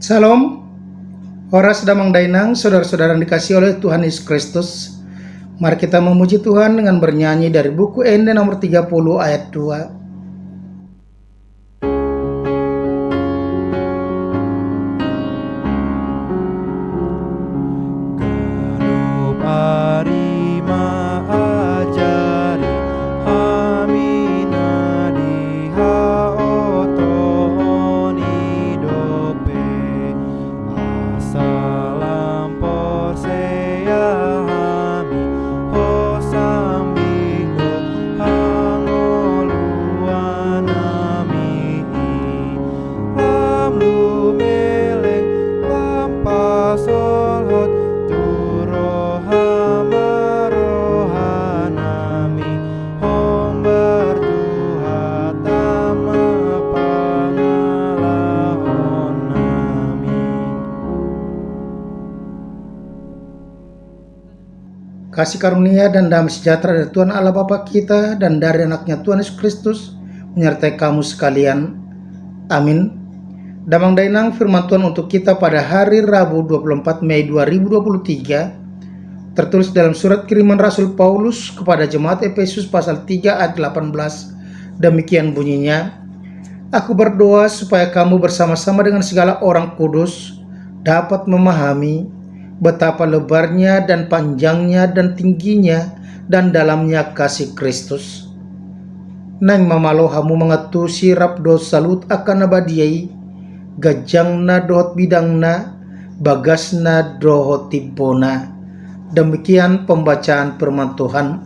Salam, Horas Damang Dainang, saudara-saudara yang dikasihi oleh Tuhan Yesus Kristus. Mari kita memuji Tuhan dengan bernyanyi dari buku Ende nomor 30 ayat 2. Kasih karunia dan damai sejahtera dari Tuhan Allah Bapa kita dan dari anaknya Tuhan Yesus Kristus menyertai kamu sekalian. Amin. Damang Dainang firman Tuhan untuk kita pada hari Rabu 24 Mei 2023 tertulis dalam surat kiriman Rasul Paulus kepada jemaat Efesus pasal 3 ayat 18. Demikian bunyinya, aku berdoa supaya kamu bersama-sama dengan segala orang kudus dapat memahami betapa lebarnya dan panjangnya dan tingginya dan dalamnya kasih Kristus. Nang mamalohamu mengatu sirap dos salut akan abadiai, gajangna dohot bidangna, bagasna dohot tibona. Demikian pembacaan firman Tuhan.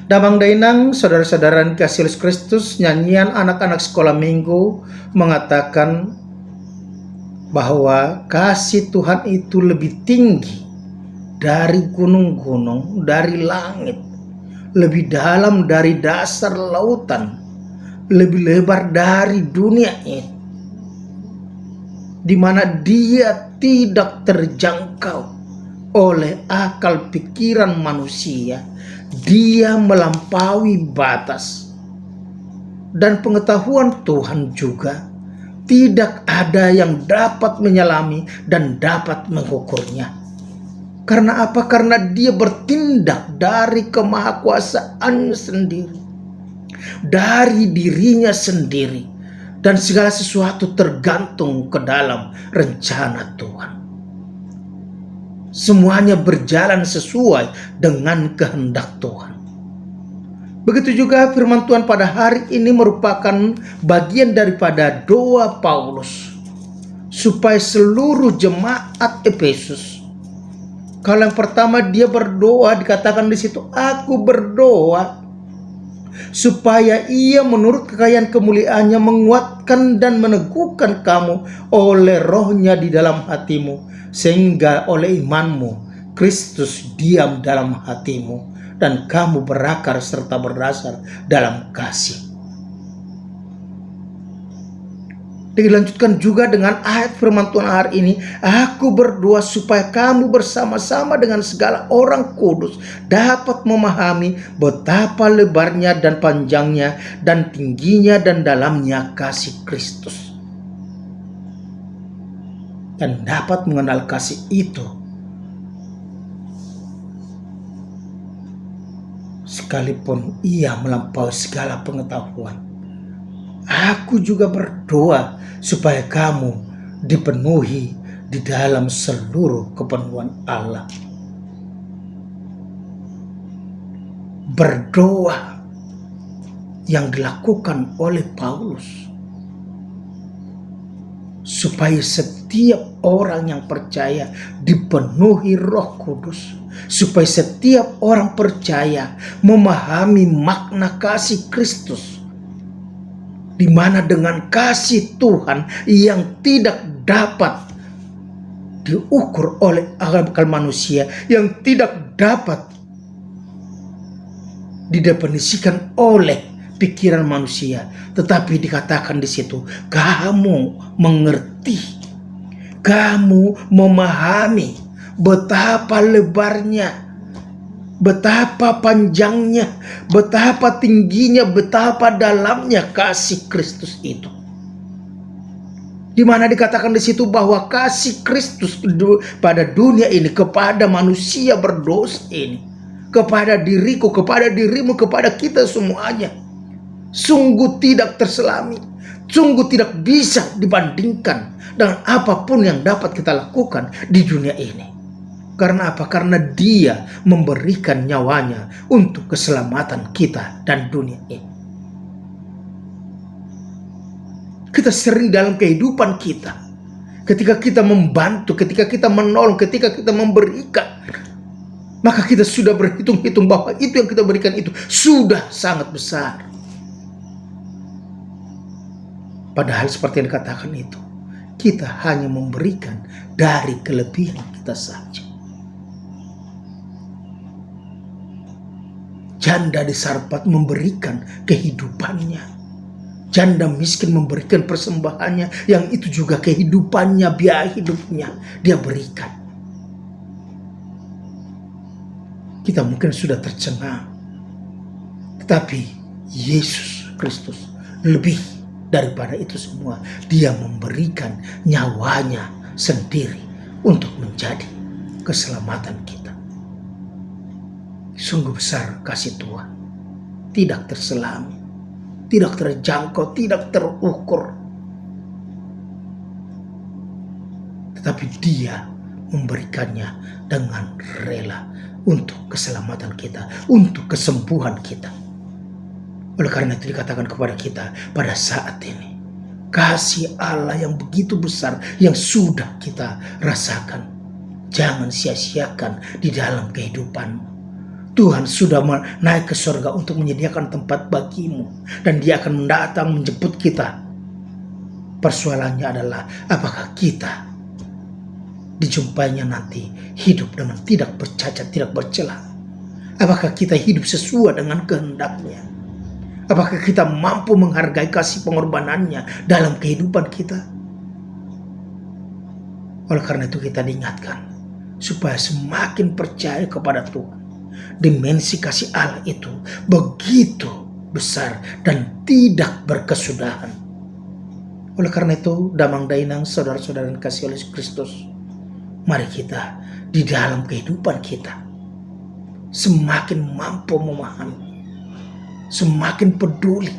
Damang Dainang, saudara-saudara yang dikasihi Yesus Kristus, nyanyian anak-anak sekolah minggu mengatakan bahwa kasih Tuhan itu lebih tinggi dari gunung-gunung, dari langit, lebih dalam dari dasar lautan, lebih lebar dari dunia ini, di mana dia tidak terjangkau oleh akal pikiran manusia. Dia melampaui batas, dan pengetahuan Tuhan juga tidak ada yang dapat menyelami dan dapat mengukurnya. Karena apa? Karena dia bertindak dari kemahakuasaannya sendiri, dari dirinya sendiri, dan segala sesuatu tergantung ke dalam rencana Tuhan. Semuanya berjalan sesuai dengan kehendak Tuhan. Begitu juga firman Tuhan pada hari ini merupakan bagian daripada doa Paulus supaya seluruh jemaat Efesus. Kalau yang pertama dia berdoa, dikatakan di situ, aku berdoa supaya ia menurut kekayaan kemuliaannya menguatkan dan meneguhkan kamu oleh rohnya di dalam hatimu, sehingga oleh imanmu Kristus diam dalam hatimu dan kamu berakar serta berdasar dalam kasih. Dilanjutkan juga dengan ayat firman Tuhan hari ini, aku berdoa supaya kamu bersama-sama dengan segala orang kudus dapat memahami betapa lebarnya dan panjangnya dan tingginya dan dalamnya kasih Kristus, dan dapat mengenal kasih itu sekalipun ia melampaui segala pengetahuan. Aku juga berdoa supaya kamu dipenuhi di dalam seluruh kepenuhan Allah. Berdoa yang dilakukan oleh Paulus supaya setiap orang yang percaya dipenuhi Roh Kudus, supaya setiap orang percaya memahami makna kasih Kristus, di mana dengan kasih Tuhan yang tidak dapat diukur oleh akal manusia, yang tidak dapat didefinisikan oleh pikiran manusia, tetapi dikatakan di situ, kamu mengerti, kamu memahami betapa lebarnya, betapa panjangnya, betapa tingginya, betapa dalamnya kasih Kristus itu. di mana dikatakan di situ bahwa kasih Kristus pada dunia ini kepada manusia berdosa ini, kepada diriku, kepada dirimu, kepada kita semuanya, sungguh tidak terselami, sungguh tidak bisa dibandingkan dengan apapun yang dapat kita lakukan di dunia ini. Karena apa? Karena Dia memberikan nyawanya untuk keselamatan kita dan dunia ini. Kita sering dalam kehidupan kita, ketika kita membantu, ketika kita menolong, ketika kita memberikan, maka kita sudah berhitung-hitung bahwa itu yang kita berikan itu sudah sangat besar. Padahal seperti yang dikatakan itu, kita hanya memberikan dari kelebihan kita saja. Janda di Sarfat memberikan kehidupannya. Janda miskin memberikan persembahannya, yang itu juga kehidupannya, biaya hidupnya dia berikan. Kita mungkin sudah tercengang, tetapi Yesus Kristus lebih daripada itu semua. Dia memberikan nyawanya sendiri untuk menjadi keselamatan kita. Sungguh besar kasih Tuhan, tidak terselami, tidak terjangkau, tidak terukur. Tetapi Dia memberikannya dengan rela untuk keselamatan kita, untuk kesembuhan kita. Oleh karena itu dikatakan kepada kita pada saat ini, kasih Allah yang begitu besar yang sudah kita rasakan, jangan sia-siakan di dalam kehidupanmu. Tuhan sudah naik ke surga untuk menyediakan tempat bagimu, dan Dia akan datang menjemput kita. Persoalannya adalah apakah kita dijumpainya nanti hidup dengan tidak bercacat, tidak bercela? Apakah kita hidup sesuai dengan kehendaknya? Apakah kita mampu menghargai kasih pengorbanannya dalam kehidupan kita? Oleh karena itu kita diingatkan supaya semakin percaya kepada Tuhan. Dimensi kasih Allah itu begitu besar dan tidak berkesudahan. Oleh karena itu, damang dainang saudara-saudara yang kasih oleh Kristus, mari kita di dalam kehidupan kita semakin mampu memahami, semakin peduli,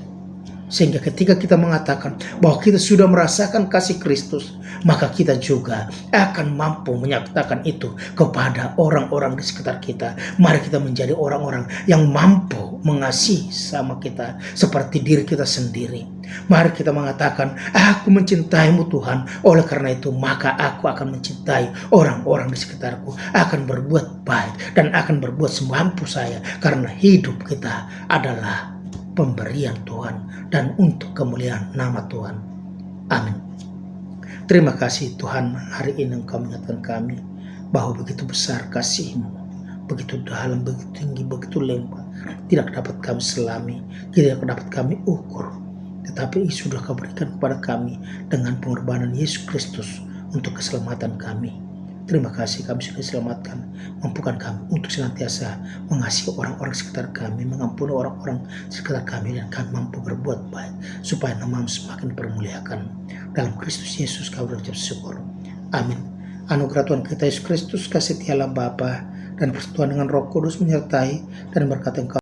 sehingga ketika kita mengatakan bahwa kita sudah merasakan kasih Kristus, maka kita juga akan mampu menyatakan itu kepada orang-orang di sekitar kita. Mari kita menjadi orang-orang yang mampu mengasihi sama kita seperti diri kita sendiri. Mari kita mengatakan, aku mencintaimu Tuhan, oleh karena itu maka aku akan mencintai orang-orang di sekitarku, akan berbuat baik dan akan berbuat semampu saya, karena hidup kita adalah pemberian Tuhan dan untuk kemuliaan nama Tuhan. Amin. Terima kasih Tuhan, hari ini Engkau mengingatkan kami bahwa begitu besar kasih-Mu, begitu dalam, begitu tinggi, begitu lebar, tidak dapat kami selami, tidak dapat kami ukur, tetapi sudah Kau berikan kepada kami dengan pengorbanan Yesus Kristus untuk keselamatan kami. Terima kasih kami sudah diselamatkan. Mampukan kami untuk senantiasa mengasihi orang-orang sekitar kami, mengampuni orang-orang sekitar kami, dan kami mampu berbuat baik supaya nama-Mu semakin dipermuliakan. Dalam Kristus Yesus kami berucap syukur. Amin. Anugerah Tuhan kita Yesus Kristus, kasih Allah Bapa dan persekutuan dengan Roh Kudus menyertai dan berkati engkau